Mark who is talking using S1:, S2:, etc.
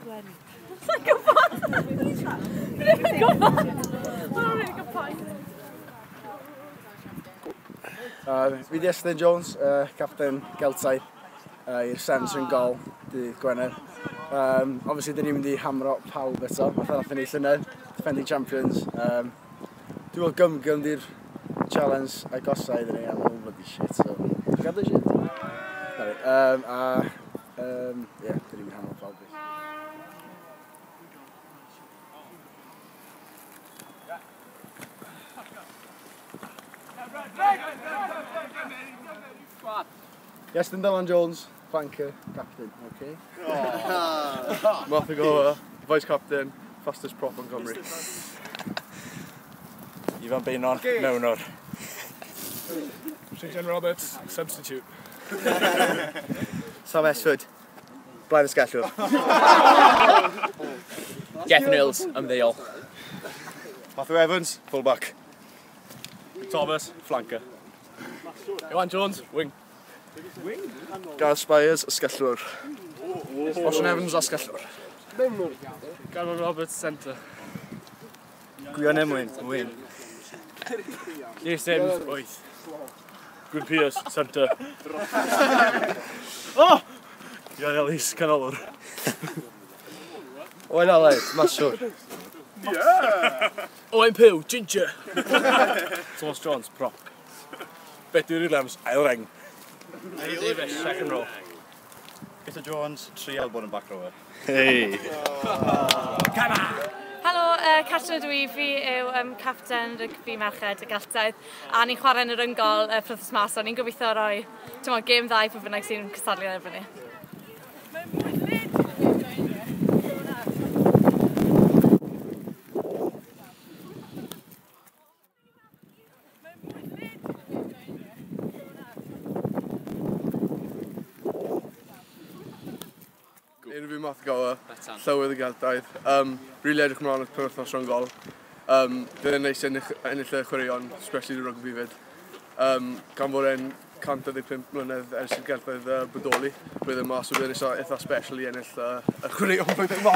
S1: sgwennu? Sa'n gwybod! Dwi'n gwybod! Mae'n rili gyffaith.
S2: Fi di Estyn Jones, captain Geltaidd i'r Sevens yn gol dydd Gwener. Obviously, dyn ni'n mynd i hamro pawb eto, fatha nath ni llynedd, defending champions. Dwi'n meddwl gymgym di'r challenge agosau iddyn ni, am bloody shit, so dwi'n gadw shit. Dyn ni'n mynd i hamro pawb. Estyn Jones, flanker, captain, okay?
S3: Martha Gower, vice captain, fastest prop on Cymru.
S4: Ifan Beinon, mewnwr.
S3: St John Roberts, substitute.
S4: Sam Esford, blaen ysgellwr.
S5: Jeff Nils, ymddeol.
S4: Matthew Evans, fullback.
S3: Thomas, flanker. Iwan Jones, wing.
S4: Gareth Spires, ysgellwr. Ocean Evans, asgellwr.
S3: Gareth Roberts, centre.
S4: Gwion Emwyn, wing.
S3: Lee Sims, wyth. Gwyn Pierce, centre. Oh! Iwan Ellis, canolwr.
S4: Owen Aled, maswr.
S3: Owen Pugh, ginger. Thomas Jones, prop. Bedwyr Williams, ail reng. Davis, second row.
S4: Peter Jones, tri elbow yn back rower.
S3: Hey!
S1: Helo, Catrin ydw i, fi yw capten rygbi merched y Geltaidd, a ni'n chwarae yn yr yngol pryddos mas, so ni'n gobeithio roi gêm ddau pwy bynnag sy'n cystadlu yn erbyn ni.
S3: Enw fi Martha Gower, llywydd y Geltaidd. Rili edrych ymlaen at penwythnos rhwng gol. Bydd yn neis ennill y chwaraeon, especially y rugby fyd. Gan fod e'n 115 mlynedd ers i'r Geltaidd bodoli, bydd yn mas o bydd yn eitha special i ennill y chwaraeon blwyddyn yma.